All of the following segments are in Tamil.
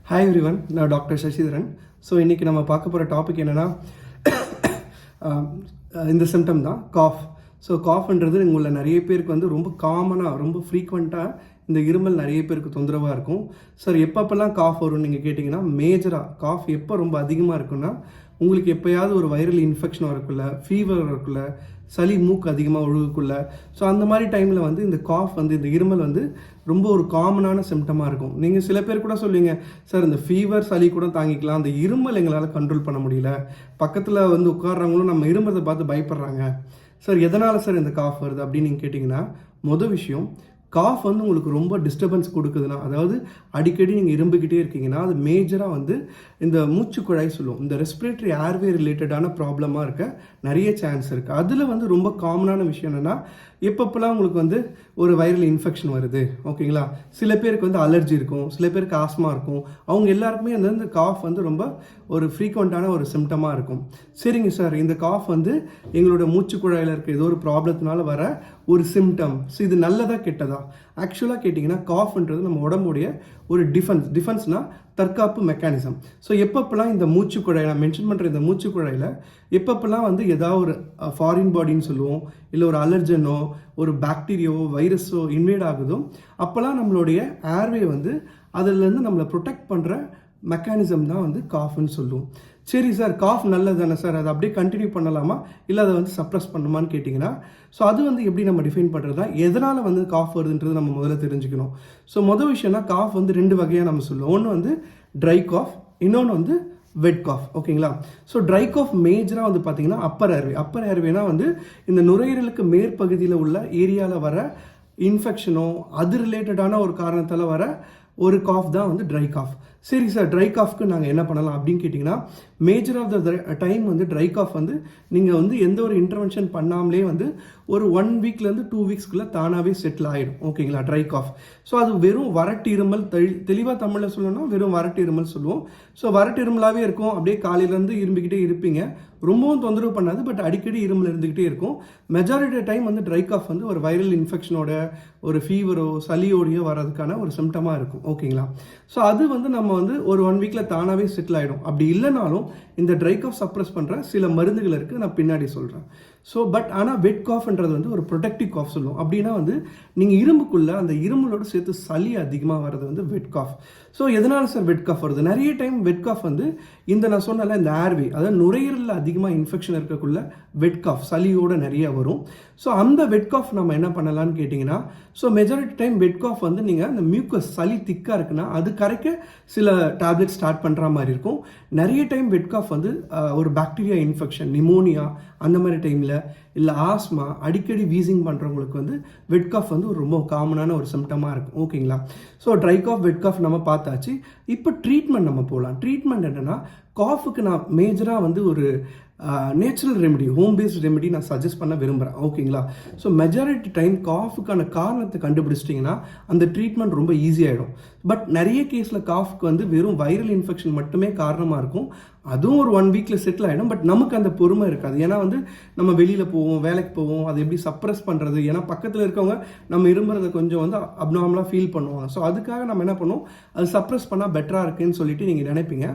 ஹாய் எவ்ரிவன், நான் டாக்டர் சசிதரன். ஸோ இன்றைக்கி நம்ம பார்க்க போகிற டாபிக் என்னென்னா இந்த சிம்டம் தான் காஃப். ஸோ காஃப்ன்றது உங்களில் நிறைய பேருக்கு வந்து ரொம்ப காமனாக, ரொம்ப ஃப்ரீக்வெண்ட்டாக இந்த இருமல் நிறைய பேருக்கு தொந்தரவாக இருக்கும். சார் எப்பப்பெல்லாம் காஃப் வரும்னு நீங்கள் கேட்டிங்கன்னா, மேஜராக காஃப் எப்போ ரொம்ப அதிகமாக இருக்குன்னா, உங்களுக்கு எப்போயாவது ஒரு வைரல் இன்ஃபெக்ஷன் வரக்குள்ள, ஃபீவர் வரக்குள்ள, சளி மூக்கு அதிகமாக ஒழுகுக்குள்ள, ஸோ அந்த மாதிரி டைமில் வந்து இந்த காஃப் வந்து, இந்த இருமல் வந்து ரொம்ப ஒரு காமனான சிம்டமாக இருக்கும். நீங்கள் சில பேர் கூட சொல்லுவீங்க, சார் இந்த ஃபீவர் சளி கூட தாங்கிக்கலாம், அந்த இருமல் எங்களால் கண்ட்ரோல் பண்ண முடியல, பக்கத்தில் வந்து உட்கார்றவங்களும் நம்ம இருமலை பார்த்து பயப்படுறாங்க. சார் எதனால் சார் இந்த காஃப் வருது அப்படின்னு நீங்கள் கேட்டிங்கன்னா, மொதல் விஷயம், காஃப் வந்து உங்களுக்கு ரொம்ப டிஸ்டர்பன்ஸ் கொடுக்குதுன்னா, அதாவது அடிக்கடி நீங்கள் இரும்பிக்கிட்டே இருக்கீங்கன்னா, அது மேஜராக வந்து இந்த மூச்சுக்குழாய் சொல்லுவோம், இந்த ரெஸ்பிரேட்டரி ஏர்வே ரிலேட்டடான ப்ராப்ளமாக இருக்க நிறைய சான்ஸ் இருக்குது. அதில் வந்து ரொம்ப காமனான விஷயம் என்னென்னா, எப்பப்பெல்லாம் உங்களுக்கு வந்து ஒரு வைரல் இன்ஃபெக்ஷன் வருது, ஓகேங்களா, சில பேருக்கு வந்து அலர்ஜி இருக்கும், சில பேருக்கு ஆஸ்மா இருக்கும், அவங்க எல்லாருக்குமே இந்த காஃப் வந்து ரொம்ப ஒரு ஃப்ரீக்வெண்ட்டான ஒரு சிம்டமாக இருக்கும். சரிங்க சார், இந்த காஃப் வந்து எங்களோட மூச்சுக்குழாயில் இருக்க ஏதோ ஒரு ப்ராப்ளத்தினால வர ஒரு சிம்டம். ஸோ இது நல்லதா கெட்டதா? ஆக்சுவலாக கேட்டிங்கன்னா, காஃப்ன்றது நம்ம உடம்புடைய ஒரு டிஃபென்ஸ்னால் தற்காப்பு மெக்கானிசம். ஸோ எப்பப்பெல்லாம் இந்த மூச்சுக்குழாய், நான் மென்ஷன் பண்ணுற இந்த மூச்சுக்குழாயில் எப்பப்பெல்லாம் வந்து ஏதாவது ஒரு ஃபாரின் பாடின்னு சொல்லுவோம், இல்லை ஒரு அலர்ஜனோ, ஒரு பாக்டீரியாவோ, வைரஸோ இன்வேட் ஆகுதோ, அப்போல்லாம் நம்மளுடைய ஏர்வே வந்து அதிலேருந்து நம்மளை ப்ரொடெக்ட் பண்ணுற மெக்கானிசம் தான் வந்து காஃப்னு சொல்லுவோம். சரி சார், காஃப் நல்லது தானே சார், அதை அப்படியே கண்டினியூ பண்ணலாமா, இல்லை அதை வந்து சப்ரஸ் பண்ணுமான்னு கேட்டிங்கன்னா, ஸோ அது வந்து எப்படி நம்ம டிஃபைன் பண்ணுறது தான், எதனால் வந்து காஃப் வருதுன்றது நம்ம முதல்ல தெரிஞ்சுக்கணும். ஸோ மொதல் விஷயம்னா, காஃப் வந்து ரெண்டு வகையாக நம்ம சொல்லுவோம். ஒன்று வந்து ட்ரை காஃப், இன்னொன்று வந்து வெட் காஃப், ஓகேங்களா. ஸோ ட்ரை காஃப் மேஜராக வந்து பார்த்தீங்கன்னா அப்பர் ஏர்வேனா வந்து இந்த நுரையீரலுக்கு மேற்பகுதியில் உள்ள ஏரியாவில் வர இன்ஃபெக்ஷனோ அது ரிலேட்டடான ஒரு காரணத்தால் வர ஒரு காஃப் தான் வந்து ட்ரை காஃப். சரி சார், ட்ரை காஃப்க்கு நாங்கள் என்ன பண்ணலாம் அப்படின்னு கேட்டிங்கன்னா, மேஜர் ஆஃப் த டைம் வந்து ட்ரை காஃப் வந்து நீங்கள் வந்து எந்த ஒரு இன்டர்வென்ஷன் பண்ணாமலே வந்து ஒரு 1 வீக்லேருந்து 2 வீக்ஸ்க்குள்ளே தானாகவே செட்டில் ஆகிடும், ஓகேங்களா, ட்ரை காஃப். ஸோ அது வெறும் வறட்டு இருமல், தெளிவாக தமிழில் சொல்லணும்னா வெறும் வறட்டு இருமல் சொல்லுவோம். ஸோ வறட்டு இருமலாகவே இருக்கும், அப்படியே காலையிலேருந்து இரும்பிக்கிட்டே இருப்பீங்க, ரொம்பவும் தொந்தரவு பண்ணாது, பட் அடிக்கடி இருமல் இருந்துக்கிட்டே இருக்கும். மெஜாரிட்டி டைம் வந்து ட்ரை காஃப் வந்து ஒரு வைரல் இன்ஃபெக்ஷனோட, ஒரு ஃபீவரோ சளியோடையோ வர்றதுக்கான ஒரு சிம்டமாக இருக்கும், ஓகேங்களா. ஸோ அது வந்து நம்ம வந்து ஒரு 1 வீக்கில் தானாகவே செட்டில் ஆகிடும். அப்படி இல்லைனாலும் இந்த ட்ரை காஃப் சப்ரஸ் பண்ணுற சில மருந்துகள் இருக்குது, நான் பின்னாடி சொல்கிறேன். ஸோ பட் ஆனால் வெட் காஃப்ன்றது வந்து ஒரு ப்ரொடெக்டிவ் காஃப் சொல்லுவோம். அப்படின்னா வந்து நீங்கள் இரும்புக்குள்ளே அந்த இருமலோடு சேர்த்து சளி அதிகமாக வர்றது வந்து வெட் காஃப். ஸோ எதனால் சார் வெட் காஃப் வருது? நிறைய டைம் வெட் காஃப் வந்து இந்த நான் சொன்னல இந்த ஏர்வே, அதாவது நுரையீரலில் அதிகமாக இன்ஃபெக்ஷன் இருக்கக்குள்ள வெட் காஃப் சளியோடு நிறைய வரும். ஸோ அந்த வெட் காஃப் நம்ம என்ன பண்ணலான்னு கேட்டிங்கன்னா, ஸோ மெஜாரிட்டி டைம் வெட் காஃப் வந்து நீங்கள் அந்த மியூக்கஸ் சளி திக்காக இருக்குன்னா அது கரைக்க சில டேப்லெட் ஸ்டார்ட் பண்ணுற மாதிரி இருக்கும். நிறைய டைம் வெட் காஃப் வந்து ஒரு பாக்டீரியா இன்ஃபெக்ஷன், நிமோனியா அந்த மாதிரி டைமில், இல்லை ஆஸ்மா, அடிக்கடி வீசிங் பண்ணுறவங்களுக்கு வந்து வெட் காஃப் வந்து ஒரு ரொம்ப காமனான ஒரு சிம்டமாக இருக்கும், ஓகேங்களா. ஸோ ட்ரை காஃப், வெட் காஃப் நம்ம பார்த்தாச்சு. இப்போ ட்ரீட்மெண்ட் நம்ம போகலாம். ட்ரீட்மெண்ட் என்னென்னா, காஃபுக்கு நான் மேஜராக வந்து ஒரு natural remedy, home based remedy நான் சஜஸ்ட் பண்ண விரும்புகிறேன், ஓகேங்களா. ஸோ மெஜாரிட்டி டைம் காஃபுக்கான காரணத்தை கண்டுபிடிச்சிட்டிங்கன்னா அந்த ட்ரீட்மெண்ட் ரொம்ப ஈஸியாகிடும். பட் நிறைய கேஸில் காஃபுக்கு வந்து வெறும் வைரல் இன்ஃபெக்ஷன் மட்டுமே காரணமாக இருக்கும், அதுவும் ஒரு 1 வீக்கில் செட்டில் ஆகிடும். பட் நமக்கு அந்த பொறுமை இருக்காது, ஏன்னா வந்து நம்ம வெளியில் போவோம், வேலைக்கு போவோம், அதை எப்படி சப்ரஸ் பண்ணுறது, ஏன்னா பக்கத்தில் இருக்கவங்க நம்ம இரும்புறதை கொஞ்சம் வந்து அப்நார்மலாக ஃபீல் பண்ணுவாங்க. ஸோ அதுக்காக நம்ம என்ன பண்ணுவோம், அது சப்ரஸ் பண்ணால் பெட்டராக இருக்குன்னு சொல்லிட்டு நீங்கள் நினைப்பீங்க.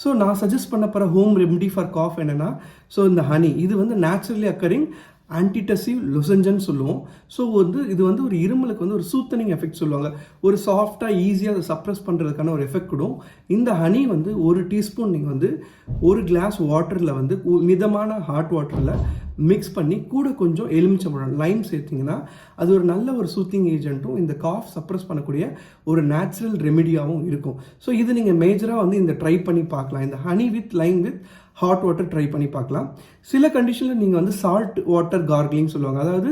ஸோ நான் சஜஸ்ட் பண்ண போகிற ஹோம் ரெமெடி ஃபார் காஃப் என்னென்னா, ஸோ இந்த ஹனி, இது வந்து நேச்சுரலி அக்கரிங் ஆன்டிடசிவ் லொசஞ்சன்னு சொல்லுவோம். ஸோ வந்து இது வந்து ஒரு இருமலுக்கு வந்து ஒரு சூத்தனிங் எஃபெக்ட் சொல்லுவாங்க, ஒரு சாஃப்டாக ஈஸியாக அதை சப்ரஸ் பண்ணுறதுக்கான ஒரு எஃபெக்ட் கொடுக்கும். இந்த ஹனி வந்து 1 டீஸ்பூன் நீங்கள் வந்து 1 கிளாஸ் வாட்டரில் வந்து மிதமான ஹாட் வாட்டரில் மிக்ஸ் பண்ணி கூட கொஞ்சம் எலுமிச்சம்பழம், லைம் சேர்த்திங்கன்னா அது ஒரு நல்ல ஒரு சூத்திங் ஏஜென்ட்டும் இந்த காஃப் சப்ரஸ் பண்ணக்கூடிய ஒரு நேச்சுரல் ரெமெடியாகவும் இருக்கும். ஸோ இது நீங்கள் மேஜராக வந்து இந்த ட்ரை பண்ணி பார்க்கலாம், இந்த honey with Lime with hot water try பண்ணி பார்க்கலாம். சில கண்டிஷனில் நீங்கள் வந்து சால்ட் வாட்டர் கார்கிலிங் சொல்லுவாங்க, அதாவது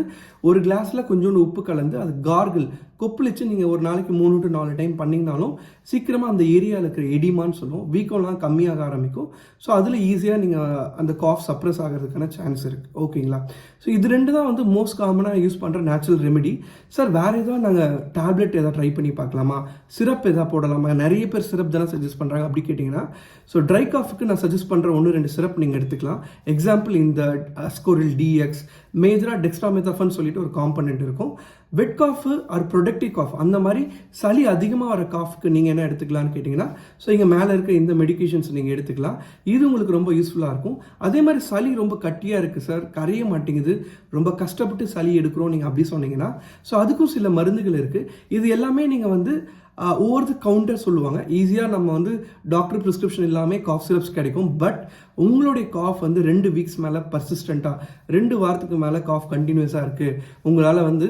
ஒரு கிளாஸில் கொஞ்சோண்டு உப்பு கலந்து அது கார்கிள் கொப்பளிச்சு நீங்கள் ஒரு நாளைக்கு 3 to 4 டைம் பண்ணிங்கனாலும் சீக்கிரமாக அந்த ஏரியாவில் இருக்கிற எடிமான்னு சொல்லுவோம், வீக்கம்லாம் கம்மியாக ஆரம்பிக்கும். ஸோ அதில் ஈஸியாக நீங்கள் அந்த காஃப் சப்ரஸ் ஆகிறதுக்கான சான்ஸ் இருக்குது, ஓகேங்களா. ஸோ இது 2 தான் வந்து மோஸ்ட் காமனாக யூஸ் பண்ணுற நேச்சுரல் ரெமெடி. சார் வேறு எதாவது நாங்கள் டேப்லெட் எதாவது ட்ரை பண்ணி பார்க்கலாமா, சிரப் எதாவது போடலாமா? நிறைய பேர் சிரப் தானே சஜஸ்ட் பண்ணுறாங்க. அப்படி கேட்டிங்கன்னா, ஸோ ட்ரை காஃபுக்கு நான் சஜஸ்ட் பண்ணுற 1-2 சிரப் நீங்கள் எடுத்துக்கலாம். எக்ஸாம்பிள் இந்த அஸ்கோரில் டிஎக்ஸ், மேஜராக டெக்ஸ்ட்ராமெத்தாஃபன் சொல்லிட்டு ஒரு காம்பனண்ட் இருக்கும், வெட் காஃப் ஆர் ப்ரொடக்டிவ் காஃப் அந்த மாதிரி சளி அதிகமாக வர காஃப்க்கு நீங்கள் என்ன எடுத்துக்கலாம்னு கேட்டிங்கன்னா, ஸோ இங்கே மேலே இருக்க இந்த மெடிகேஷன்ஸ் நீங்கள் எடுத்துக்கலாம். இது உங்களுக்கு ரொம்ப யூஸ்ஃபுல்லாக இருக்கும். அதே மாதிரி சளி ரொம்ப கட்டியாக இருக்குது சார், கரைய மாட்டேங்குது, ரொம்ப கஷ்டப்பட்டு சளி எடுக்கிறோம் நீங்கள் அப்படி சொன்னீங்கன்னா, ஸோ அதுக்கும் சில மருந்துகள் இருக்குது. இது எல்லாமே நீங்கள் வந்து ஓவர் த கவுண்டர் சொல்லுவாங்க. ஈஸியாக நம்ம வந்து டாக்டர் ப்ரிஸ்கிரிப்ஷன் இல்லாமல் காஃப் சிரப்ஸ் கிடைக்கும். பட் உங்களுடைய காஃப் வந்து 2 வீக்ஸ் மேலே பர்சிஸ்டண்ட்டாக 2 வாரத்துக்கு மேலே காஃப் கண்டினியூஸாக இருக்குது, உங்களால் வந்து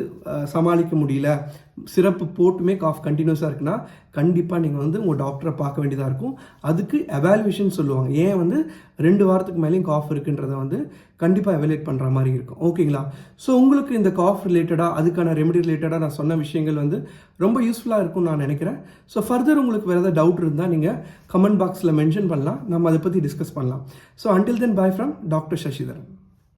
சமாளிக்க முடியல, சிரப்பு போட்டுமே காஃப் கண்டினியூஸாக இருக்குன்னா கண்டிப்பாக நீங்கள் வந்து உங்கள் டாக்டரை பார்க்க வேண்டியதாக இருக்கும். அதுக்கு எவாலுவேஷன் சொல்லுவாங்க. ஏன் வந்து 2 வாரத்துக்கு மேலேயும் காஃப் இருக்குன்றதை வந்து கண்டிப்பாக எவாலுவேட் பண்ணுற மாதிரி இருக்கும். ஓகேங்களா? ஸோ உங்களுக்கு இந்த காஃப் ரிலேட்டடாக அதுக்கான ரெமெடி ரிலேட்டடாக நான் சொன்ன விஷயங்கள் வந்து ரொம்ப யூஸ்ஃபுல்லாக இருக்கும்னு நான் நினைக்கிறேன். ஸோ ஃபர்தர் உங்களுக்கு வேறு ஏதாவது டவுட் இருந்தால் நீங்கள் கமெண்ட் பாக்ஸில் மென்ஷன் பண்ணலாம், நம்ம அதை பற்றி டிஸ்கஸ் பண்ணலாம். So until then, bye from doctor Sasitharan.